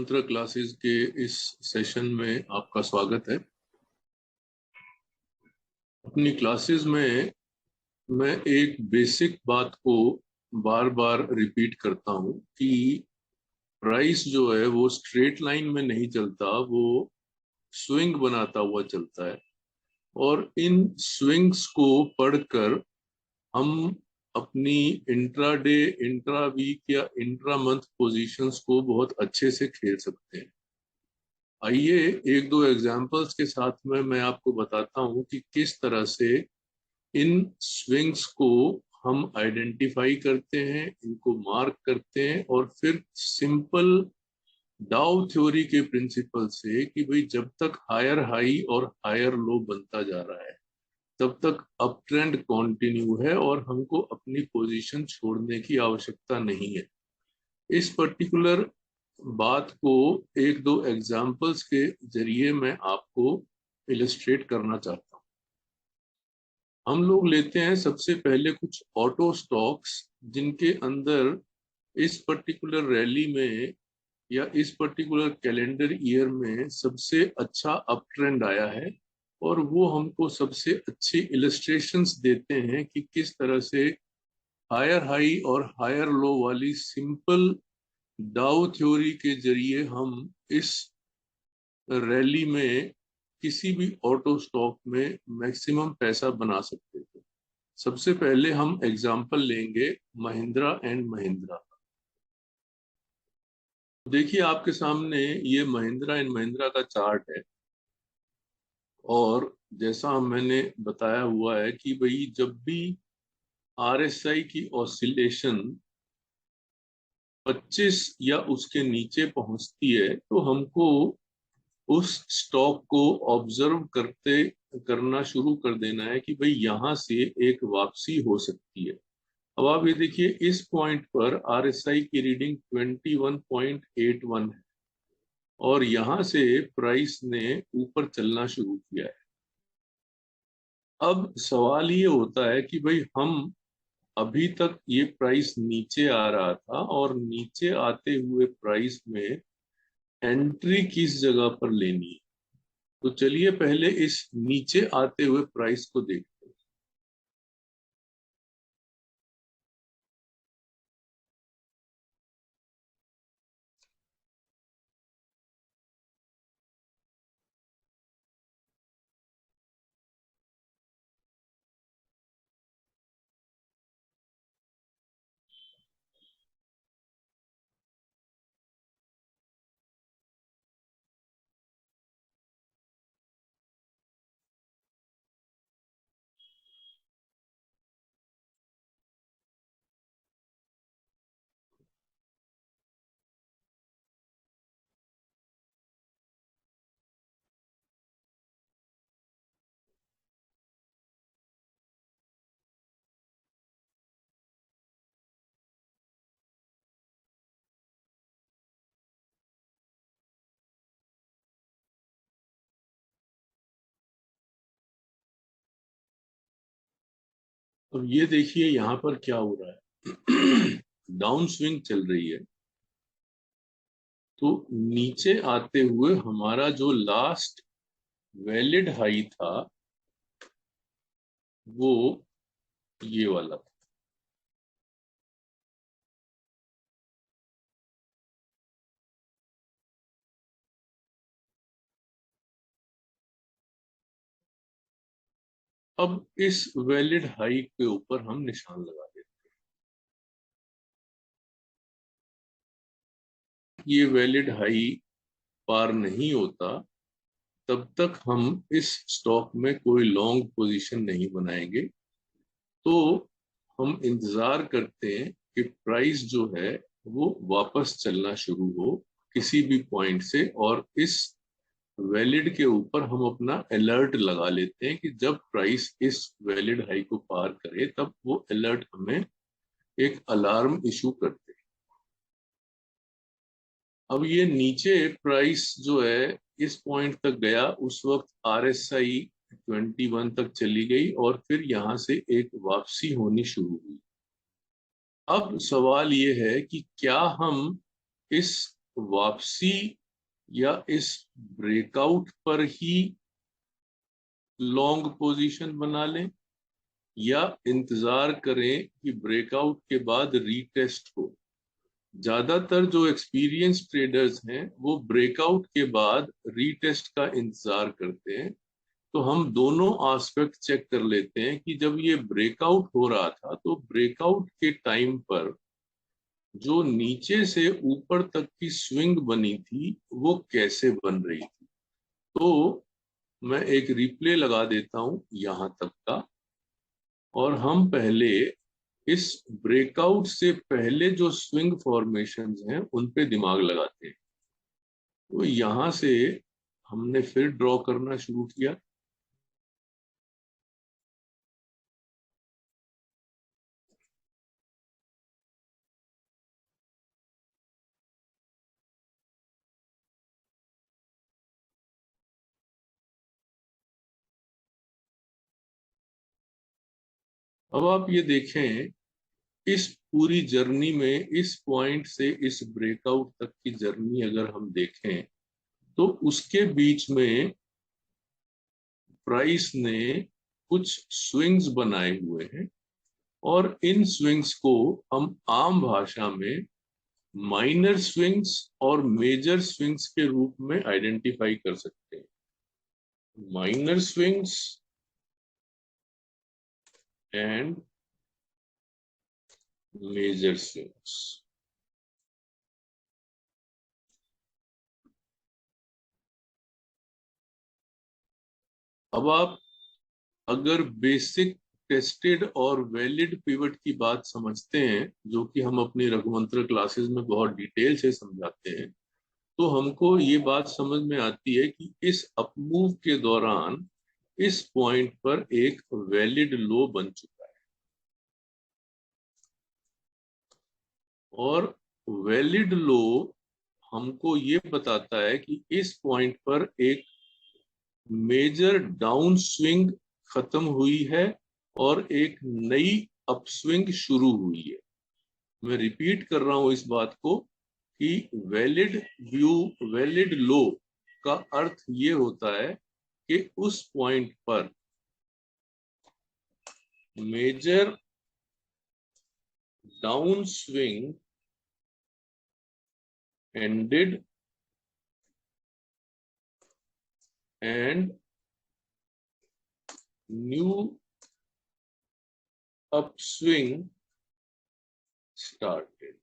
मंत्र क्लासेस के इस सेशन में आपका स्वागत है। अपनी क्लासेस में मैं एक बेसिक बात को बार बार रिपीट करता हूँ कि प्राइस जो है वो स्ट्रेट लाइन में नहीं चलता, वो स्विंग बनाता हुआ चलता है। और इन स्विंग्स को पढ़कर हम अपनी इंट्राडे, इंट्रा वीक या इंट्रा मंथ पोजीशंस को बहुत अच्छे से खेल सकते हैं। आइए एक दो एग्जांपल्स के साथ में मैं आपको बताता हूं कि किस तरह से इन स्विंग्स को हम आइडेंटिफाई करते हैं, इनको मार्क करते हैं और फिर सिंपल डाउ थ्योरी के प्रिंसिपल से कि भाई जब तक हायर हाई और हायर लो बनता जा रहा है तब तक अप ट्रेंड कंटिन्यू है और हमको अपनी पोजीशन छोड़ने की आवश्यकता नहीं है। इस पर्टिकुलर बात को एक दो एग्जाम्पल्स के जरिए मैं आपको इलस्ट्रेट करना चाहता हूँ। हम लोग लेते हैं सबसे पहले कुछ ऑटो स्टॉक्स जिनके अंदर इस पर्टिकुलर रैली में या इस पर्टिकुलर कैलेंडर ईयर में सबसे अच्छा अप ट्रेंड आया है, और वो हमको सबसे अच्छी इलस्ट्रेशंस देते हैं कि किस तरह से हायर हाई और हायर लो वाली सिंपल डाउ थ्योरी के जरिए हम इस रैली में किसी भी ऑटो स्टॉक में मैक्सिमम पैसा बना सकते थे। सबसे पहले हम एग्जांपल लेंगे महिंद्रा एंड महिंद्रा। देखिए आपके सामने ये महिंद्रा एंड महिंद्रा का चार्ट है, और जैसा मैंने बताया हुआ है कि भाई जब भी आरएसआई की ऑसिलेशन 25 या उसके नीचे पहुंचती है तो हमको उस स्टॉक को ऑब्जर्व करना शुरू कर देना है कि भाई यहां से एक वापसी हो सकती है। अब आप ये देखिए इस पॉइंट पर आरएसआई की रीडिंग 21.81 है और यहां से प्राइस ने ऊपर चलना शुरू किया है। अब सवाल ये होता है कि भाई हम अभी तक ये प्राइस नीचे आ रहा था और नीचे आते हुए प्राइस में एंट्री किस जगह पर लेनी है। तो चलिए पहले इस नीचे आते हुए प्राइस को देखते हैं। अब ये देखिए यहाँ पर क्या हो रहा है। डाउन स्विंग चल रही है, तो नीचे आते हुए हमारा जो लास्ट वैलिड हाई था वो ये वाला था। अब इस वैलिड हाई के ऊपर हम निशान लगा देते हैं। ये वैलिड हाई पार नहीं होता तब तक हम इस स्टॉक में कोई लॉन्ग पोजीशन नहीं बनाएंगे। तो हम इंतजार करते हैं कि प्राइस जो है वो वापस चलना शुरू हो किसी भी पॉइंट से, और इस वैलिड के ऊपर हम अपना अलर्ट लगा लेते हैं कि जब प्राइस इस वैलिड हाई को पार करे तब वो अलर्ट हमें एक अलार्म इशू करते हैं। अब ये नीचे प्राइस जो है इस पॉइंट तक गया, उस वक्त आरएसआई 21 तक चली गई और फिर यहां से एक वापसी होनी शुरू हुई। अब सवाल ये है कि क्या हम इस वापसी या इस ब्रेकआउट पर ही लॉन्ग पोजीशन बना लें, या इंतजार करें कि ब्रेकआउट के बाद रीटेस्ट हो। ज्यादातर जो एक्सपीरियंस ट्रेडर्स हैं वो ब्रेकआउट के बाद रीटेस्ट का इंतजार करते हैं। तो हम दोनों एस्पेक्ट चेक कर लेते हैं कि जब ये ब्रेकआउट हो रहा था तो ब्रेकआउट के टाइम पर जो नीचे से ऊपर तक की स्विंग बनी थी वो कैसे बन रही थी। तो मैं एक रिप्ले लगा देता हूं यहां तक का, और हम पहले इस ब्रेकआउट से पहले जो स्विंग फॉर्मेशंस हैं उन पे दिमाग लगाते हैं। तो यहां से हमने फिर ड्रॉ करना शुरू किया। अब आप ये देखें, इस पूरी जर्नी में इस पॉइंट से इस ब्रेकआउट तक की जर्नी अगर हम देखें तो उसके बीच में प्राइस ने कुछ स्विंग्स बनाए हुए हैं, और इन स्विंग्स को हम आम भाषा में माइनर स्विंग्स और मेजर स्विंग्स के रूप में आइडेंटिफाई कर सकते हैं। Minor swings and major swings. अब आप अगर बेसिक टेस्टेड और वैलिड पिवट की बात समझते हैं, जो कि हम अपनी रघुमंत्र क्लासेस में बहुत डिटेल से समझाते हैं, तो हमको ये बात समझ में आती है कि इस अपमूव के दौरान इस पॉइंट पर एक वैलिड लो बन चुका है, और वैलिड लो हमको ये बताता है कि इस पॉइंट पर एक मेजर डाउन स्विंग खत्म हुई है और एक नई अपस्विंग शुरू हुई है। मैं रिपीट कर रहा हूं इस बात को कि वैलिड व्यू, वैलिड लो का अर्थ ये होता है कि उस पॉइंट पर major down swing ended and new upswing started.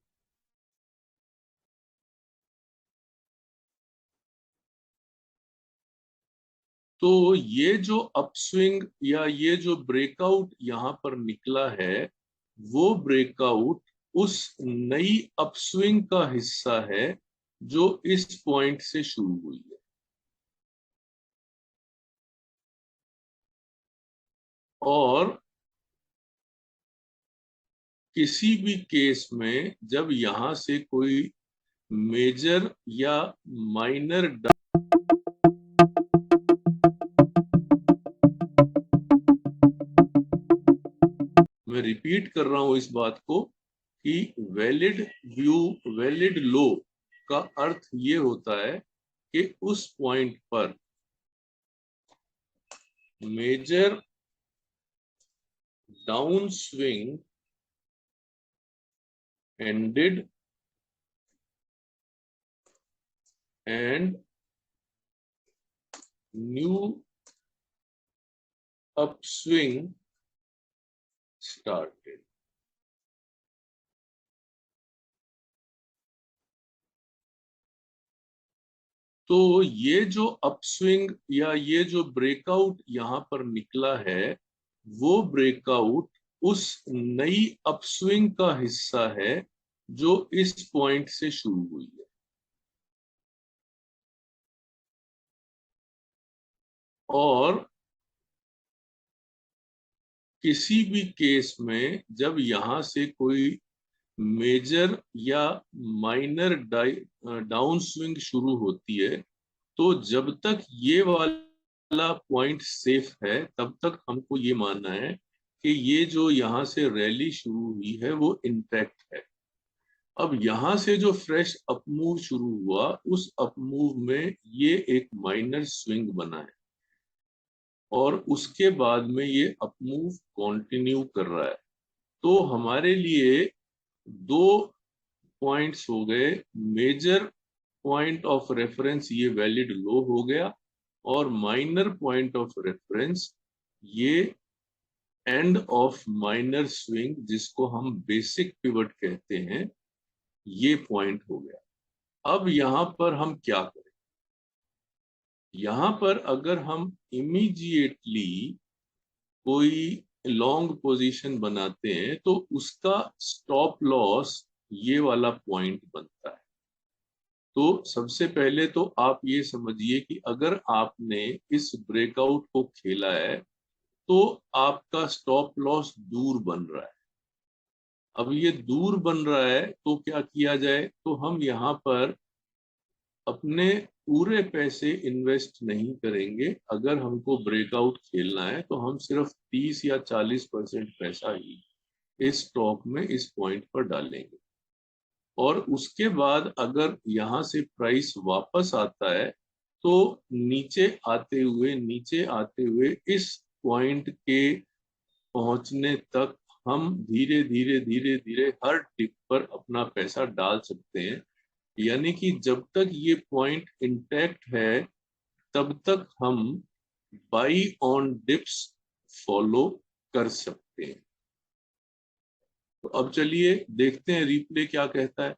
तो ये जो अपस्विंग या ये जो ब्रेकआउट यहां पर निकला है, वो ब्रेकआउट उस नई अपस्विंग का हिस्सा है जो इस पॉइंट से शुरू हुई है। और किसी भी केस में जब यहां से कोई मेजर या माइनर, मैं रिपीट कर रहा हूं इस बात को कि वैलिड व्यू, वैलिड लो का अर्थ ये होता है कि उस पॉइंट पर major down swing ended and new upswing started। तो ये जो अपस्विंग या ये जो ब्रेकआउट यहां पर निकला है, वो ब्रेकआउट उस नई अपस्विंग का हिस्सा है जो इस पॉइंट से शुरू हुई है। और किसी भी केस में जब यहां से कोई मेजर या माइनर डाउन स्विंग शुरू होती है, तो जब तक ये वाला पॉइंट सेफ है तब तक हमको ये मानना है कि ये जो यहाँ से रैली शुरू हुई है वो इंटैक्ट है। अब यहां से जो फ्रेश अपमूव शुरू हुआ, उस अपमूव में ये एक माइनर स्विंग बना है और उसके बाद में ये अपमूव कंटिन्यू कर रहा है। तो हमारे लिए दो पॉइंट्स हो गए। मेजर पॉइंट ऑफ रेफरेंस ये वैलिड लो हो गया, और माइनर पॉइंट ऑफ रेफरेंस ये एंड ऑफ माइनर स्विंग, जिसको हम बेसिक पिवट कहते हैं, ये पॉइंट हो गया। अब यहां पर हम क्या करें? यहां पर अगर हम इमीडिएटली कोई लॉन्ग पोजीशन बनाते हैं तो उसका स्टॉप लॉस ये वाला पॉइंट बनता है। तो सबसे पहले तो आप ये समझिए कि अगर आपने इस ब्रेकआउट को खेला है तो आपका स्टॉप लॉस दूर बन रहा है। अब ये दूर बन रहा है तो क्या किया जाए? तो हम यहाँ पर अपने पूरे पैसे इन्वेस्ट नहीं करेंगे। अगर हमको ब्रेकआउट खेलना है तो हम सिर्फ 30 या 40% पैसा ही इस स्टॉक में इस पॉइंट पर डालेंगे, और उसके बाद अगर यहाँ से प्राइस वापस आता है तो नीचे आते हुए इस पॉइंट के पहुंचने तक हम धीरे धीरे हर टिप पर अपना पैसा डाल सकते हैं। यानी कि जब तक ये पॉइंट इंटैक्ट है तब तक हम बाई ऑन डिप्स फॉलो कर सकते हैं। तो अब चलिए देखते हैं रिप्ले क्या कहता है।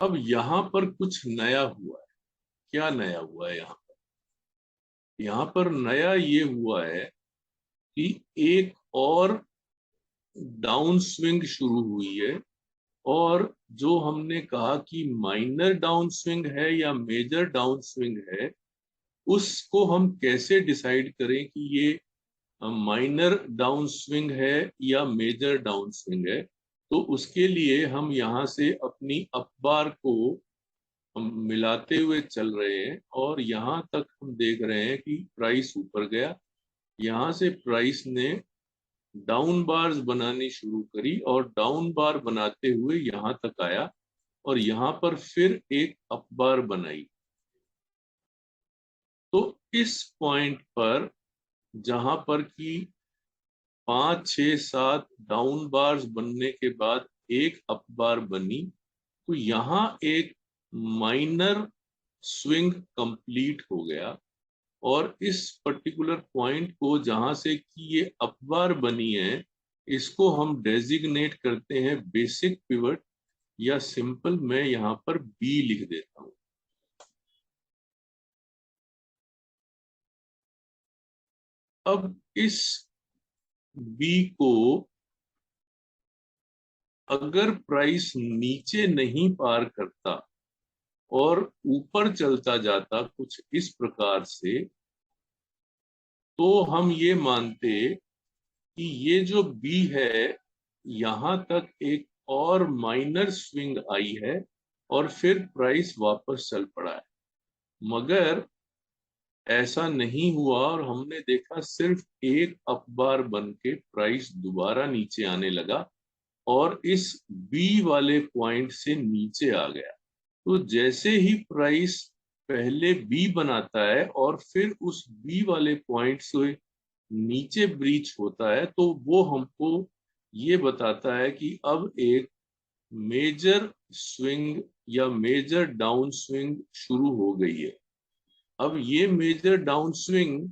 अब यहाँ पर कुछ नया हुआ है। क्या नया हुआ है यहाँ पर? यहाँ पर नया ये हुआ है कि एक और डाउन स्विंग शुरू हुई है, और जो हमने कहा कि माइनर डाउन स्विंग है या मेजर डाउन स्विंग है, उसको हम कैसे डिसाइड करें कि ये माइनर डाउन स्विंग है या मेजर डाउन स्विंग है? तो उसके लिए हम यहाँ से अपनी अखबार को हम मिलाते हुए चल रहे हैं, और यहाँ तक हम देख रहे हैं कि प्राइस ऊपर गया। यहाँ से प्राइस ने डाउन बार्स बनानी शुरू करी और डाउन बार बनाते हुए यहाँ तक आया, और यहाँ पर फिर एक अप बार बनाई। तो इस पॉइंट पर जहां पर कि 5, 6, 7 डाउन बार्स बनने के बाद एक अप बार बनी, तो यहाँ एक माइनर स्विंग कंप्लीट हो गया। और इस पर्टिकुलर पॉइंट को जहां से कि ये अप बार बनी है, इसको हम डेजिग्नेट करते हैं बेसिक पिवट, या सिंपल मैं यहाँ पर बी लिख देता हूं। अब इस बी को अगर प्राइस नीचे नहीं पार करता और ऊपर चलता जाता कुछ इस प्रकार से, तो हम ये मानते कि ये जो बी है यहां तक एक और माइनर स्विंग आई है और फिर प्राइस वापस चल पड़ा है। मगर ऐसा नहीं हुआ, और हमने देखा सिर्फ एक अप बार बन के प्राइस दोबारा नीचे आने लगा और इस बी वाले पॉइंट से नीचे आ गया। तो जैसे ही प्राइस पहले बी बनाता है और फिर उस बी वाले पॉइंट से नीचे ब्रीच होता है, तो वो हमको ये बताता है कि अब एक मेजर स्विंग या मेजर डाउन स्विंग शुरू हो गई है। अब ये मेजर डाउन स्विंग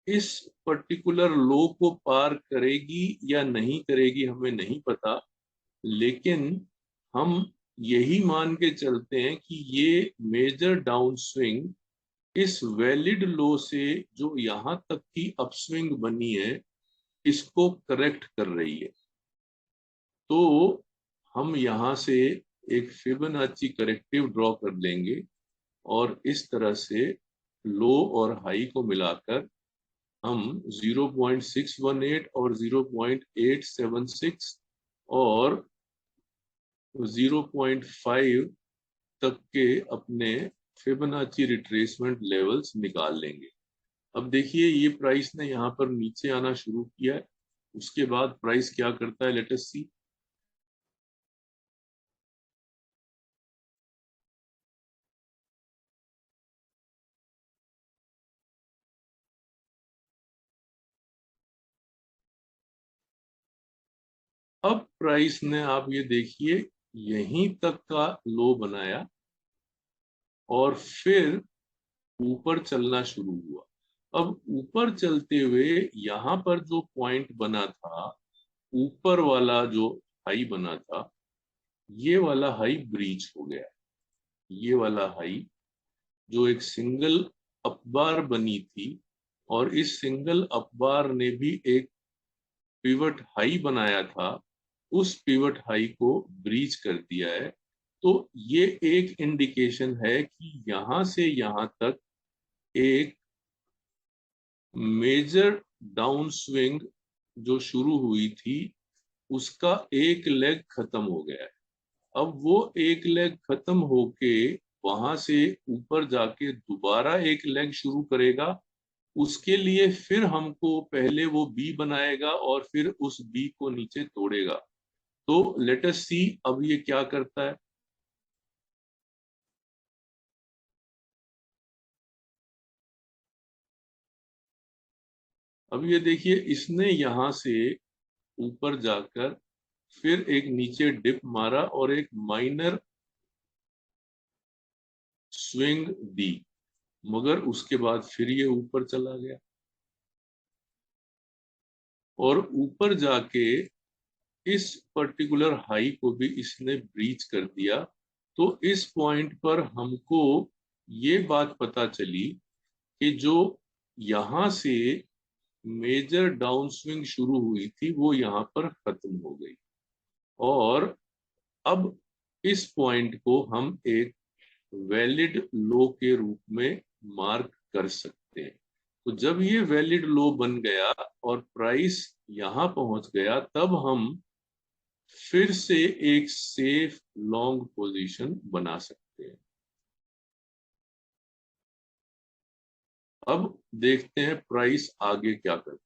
इस पर्टिकुलर लो को पार करेगी या नहीं करेगी हमें नहीं पता, लेकिन हम यही मान के चलते हैं कि ये मेजर डाउन स्विंग इस वैलिड लो से जो यहां तक की अपस्विंग बनी है, इसको करेक्ट कर रही है। तो हम यहां से एक फिबोनाची करेक्टिव ड्रॉ कर लेंगे और इस तरह से लो और हाई को मिलाकर हम 0.618 और 0.876 और 0.5 तक के अपने फिबोनाची रिट्रेसमेंट लेवल्स निकाल लेंगे। अब देखिए ये प्राइस ने यहाँ पर नीचे आना शुरू किया है, उसके बाद प्राइस क्या करता है, लेट अस सी। अब प्राइस ने, आप ये देखिए, यहीं तक का लो बनाया और फिर ऊपर चलना शुरू हुआ। अब ऊपर चलते हुए यहाँ पर जो पॉइंट बना था, ऊपर वाला जो हाई बना था, ये वाला हाई ब्रीच हो गया। ये वाला हाई जो एक सिंगल अपबार बनी थी और इस सिंगल अपबार ने भी एक पिवट हाई बनाया था, उस पिवट हाई को ब्रीच कर दिया है। तो ये एक इंडिकेशन है कि यहां से यहां तक एक मेजर डाउन स्विंग जो शुरू हुई थी, उसका एक लेग खत्म हो गया है। अब वो एक लेग खत्म होके वहां से ऊपर जाके दोबारा एक लेग शुरू करेगा। उसके लिए फिर हमको पहले वो बी बनाएगा और फिर उस बी को नीचे तोड़ेगा। तो लेट अस सी अब ये क्या करता है। अब ये देखिए, इसने यहां से ऊपर जाकर फिर एक नीचे डिप मारा और एक माइनर स्विंग दी, मगर उसके बाद फिर ये ऊपर चला गया और ऊपर जाके इस पर्टिकुलर हाई को भी इसने ब्रीच कर दिया। तो इस पॉइंट पर हमको ये बात पता चली कि जो यहां से मेजर डाउन स्विंग शुरू हुई थी वो यहाँ पर खत्म हो गई और अब इस पॉइंट को हम एक वैलिड लो के रूप में मार्क कर सकते हैं। तो जब ये वैलिड लो बन गया और प्राइस यहां पहुंच गया, तब हम फिर से एक सेफ लॉन्ग पोजीशन बना सकते हैं। अब देखते हैं प्राइस आगे क्या करता है।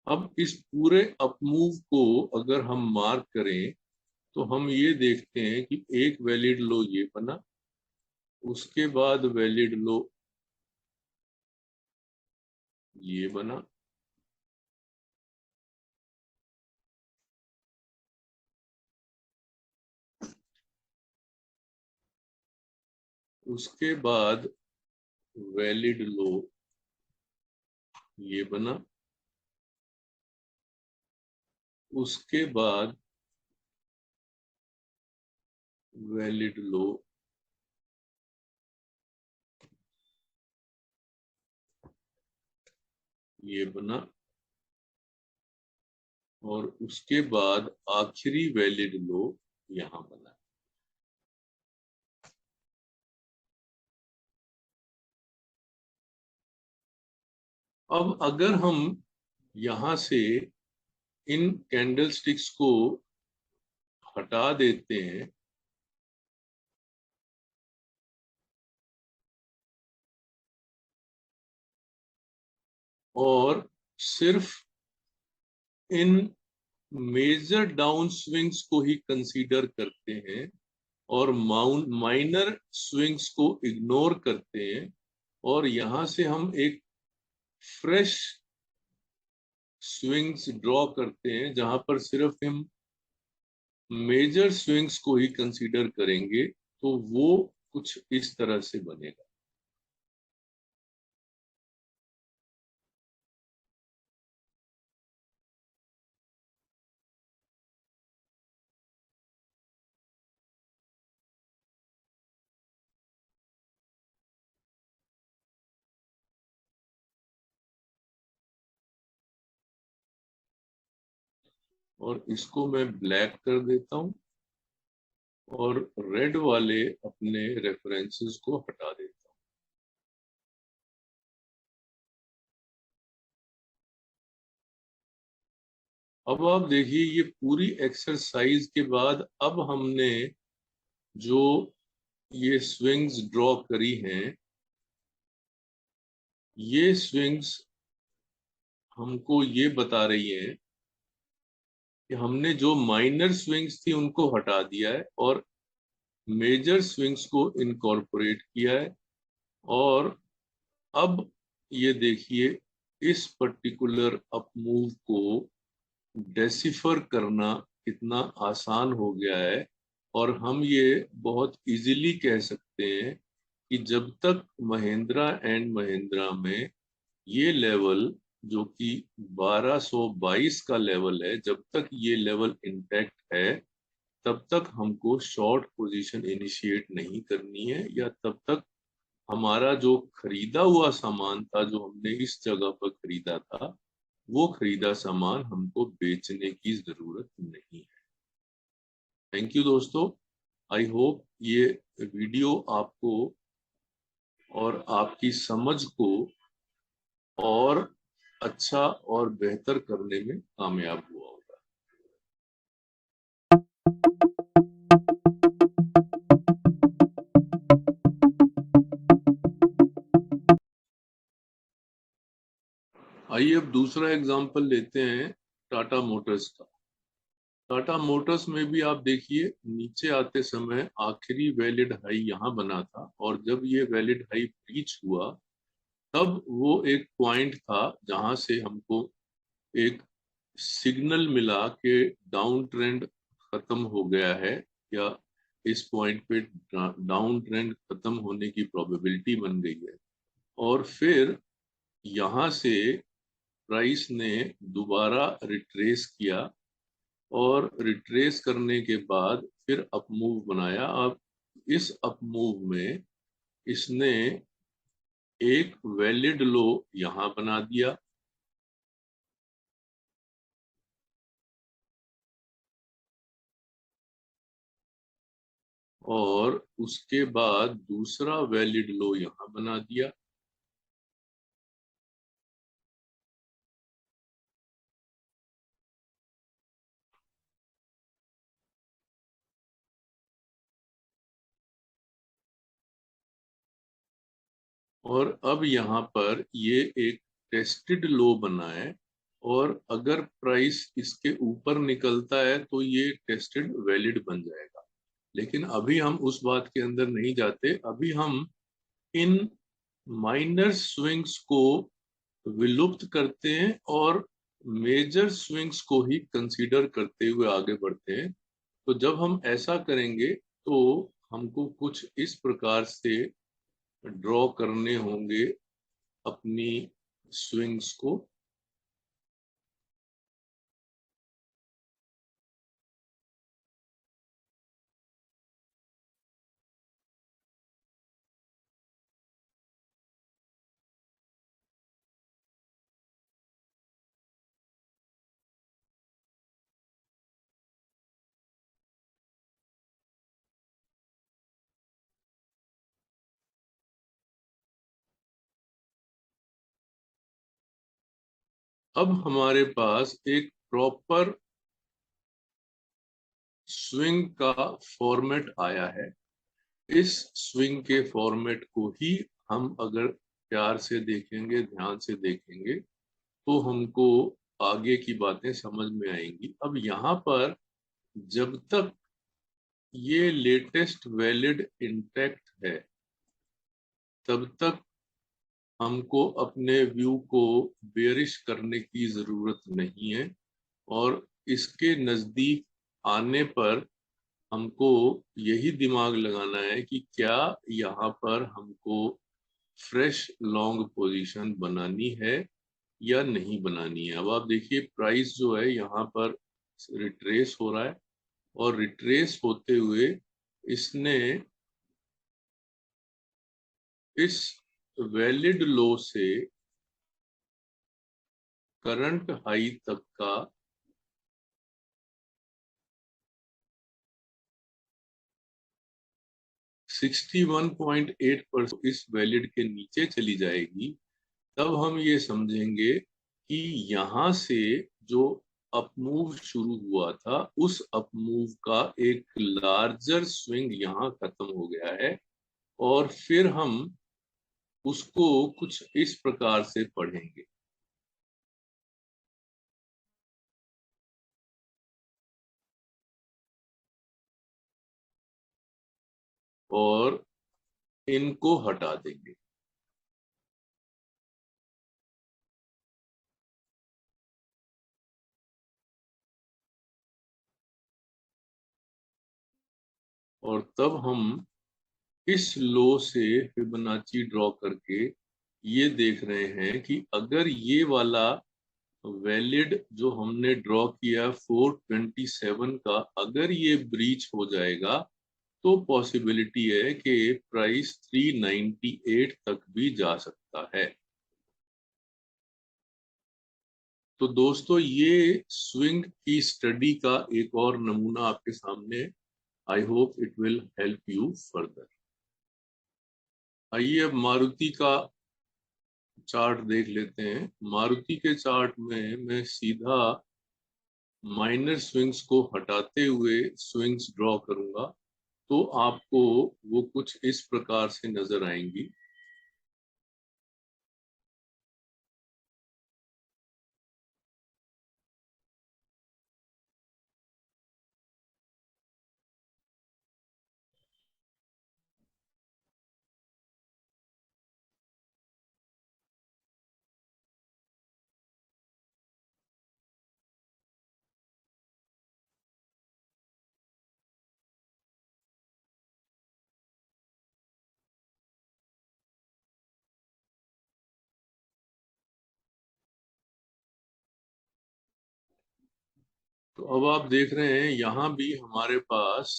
अब इस पूरे अप मूव को अगर हम मार्क करें तो हम ये देखते हैं कि एक वैलिड लो ये बना, उसके बाद वैलिड लो ये बना, उसके बाद वैलिड लो ये बना, उसके बाद वैलिड लो ये बना और उसके बाद आखिरी वैलिड लो यहां बना। अब अगर हम यहां से इन कैंडल स्टिक्स को हटा देते हैं और सिर्फ इन मेजर डाउन स्विंग्स को ही कंसीडर करते हैं और माइनर स्विंग्स को इग्नोर करते हैं, और यहां से हम एक फ्रेश स्विंग्स ड्रॉ करते हैं जहां पर सिर्फ हम मेजर स्विंग्स को ही कंसीडर करेंगे। तो वो कुछ इस तरह से बनेगा। और इसको मैं ब्लैक कर देता हूं और रेड वाले अपने रेफरेंसेस को हटा देता हूं। अब आप देखिए, ये पूरी एक्सरसाइज के बाद अब हमने जो ये स्विंग्स ड्रॉ करी हैं, ये स्विंग्स हमको ये बता रही है कि हमने जो माइनर स्विंग्स थी उनको हटा दिया है और मेजर स्विंग्स को इनकॉर्पोरेट किया है। और अब ये देखिए, इस पर्टिकुलर अप मूव को डेसिफर करना कितना आसान हो गया है। और हम ये बहुत इजीली कह सकते हैं कि जब तक महिंद्रा एंड महिंद्रा में ये लेवल जो कि 1222 का लेवल है, जब तक ये लेवल इंटैक्ट है, तब तक हमको शॉर्ट पोजीशन इनिशिएट नहीं करनी है, या तब तक हमारा जो खरीदा हुआ सामान था, जो हमने इस जगह पर खरीदा था, वो खरीदा सामान हमको बेचने की जरूरत नहीं है। थैंक यू दोस्तों। आई होप ये वीडियो आपको और आपकी समझ को और अच्छा और बेहतर करने में कामयाब हुआ होगा। आइए अब दूसरा एग्जांपल लेते हैं टाटा मोटर्स का। टाटा मोटर्स में भी आप देखिए, नीचे आते समय आखिरी वैलिड हाई यहाँ बना था, और जब ये वैलिड हाई रीच हुआ, तब वो एक पॉइंट था जहां से हमको एक सिग्नल मिला कि डाउन ट्रेंड खत्म हो गया है, या इस पॉइंट पे डाउन ट्रेंड खत्म होने की प्रोबेबिलिटी बन गई है। और फिर यहाँ से प्राइस ने दोबारा रिट्रेस किया, और रिट्रेस करने के बाद फिर अप मूव बनाया। अब इस अप मूव में इसने एक वैलिड लो यहाँ बना दिया, और उसके बाद दूसरा वैलिड लो यहाँ बना दिया। और अब यहाँ पर ये एक टेस्टेड लो बना है, और अगर प्राइस इसके ऊपर निकलता है तो ये टेस्टेड वैलिड बन जाएगा। लेकिन अभी हम उस बात के अंदर नहीं जाते। अभी हम इन माइनर स्विंग्स को विलुप्त करते हैं और मेजर स्विंग्स को ही कंसीडर करते हुए आगे बढ़ते हैं। तो जब हम ऐसा करेंगे तो हमको कुछ इस प्रकार से ड्रॉ करने होंगे अपनी स्विंग्स को। अब हमारे पास एक प्रॉपर स्विंग का फॉर्मेट आया है। इस स्विंग के फॉर्मेट को ही हम अगर प्यार से देखेंगे, ध्यान से देखेंगे, तो हमको आगे की बातें समझ में आएंगी। अब यहाँ पर जब तक ये लेटेस्ट वैलिड इंटैक्ट है, तब तक हमको अपने व्यू को बेरिश करने की जरूरत नहीं है। और इसके नजदीक आने पर हमको यही दिमाग लगाना है कि क्या यहाँ पर हमको फ्रेश लॉन्ग पोजीशन बनानी है या नहीं बनानी है। अब आप देखिए प्राइस जो है यहाँ पर रिट्रेस हो रहा है, और रिट्रेस होते हुए इसने इस वैलिड लो से करंट हाई तक का 61.8% इस वैलिड के नीचे चली जाएगी, तब हम ये समझेंगे कि यहाँ से जो अपमूव शुरू हुआ था, उस अपमूव का एक लार्जर स्विंग यहाँ खत्म हो गया है। और फिर हम उसको कुछ इस प्रकार से पढ़ेंगे। और इनको हटा देंगे। और तब हम इस लो से फिबोनाची ड्रॉ करके ये देख रहे हैं कि अगर ये वाला वैलिड जो हमने ड्रॉ किया 427 का, अगर ये ब्रीच हो जाएगा, तो पॉसिबिलिटी है कि प्राइस 398 तक भी जा सकता है। तो दोस्तों, ये स्विंग की स्टडी का एक और नमूना आपके सामने है। I hope it will help you further. आइए अब मारुति का चार्ट देख लेते हैं। मारुति के चार्ट में मैं सीधा माइनर स्विंग्स को हटाते हुए स्विंग्स ड्रॉ करूंगा, तो आपको वो कुछ इस प्रकार से नजर आएंगी। तो अब आप देख रहे हैं यहाँ भी हमारे पास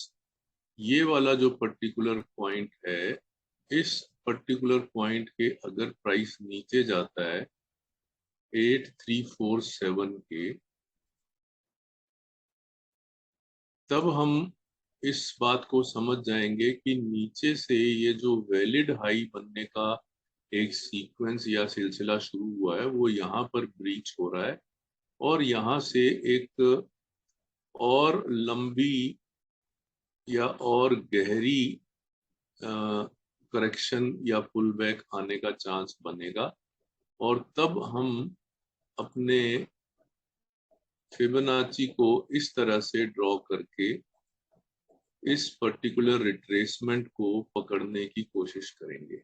ये वाला जो पर्टिकुलर पॉइंट है, इस पर्टिकुलर पॉइंट के अगर प्राइस नीचे जाता है 8347 के, तब हम इस बात को समझ जाएंगे कि नीचे से ये जो वैलिड हाई बनने का एक सीक्वेंस या सिलसिला शुरू हुआ है, वो यहाँ पर ब्रीच हो रहा है। और यहाँ से एक और लंबी या और गहरी करेक्शन या पुल बैक आने का चांस बनेगा। और तब हम अपने फिबोनाची को इस तरह से ड्रॉ करके इस पर्टिकुलर रिट्रेसमेंट को पकड़ने की कोशिश करेंगे।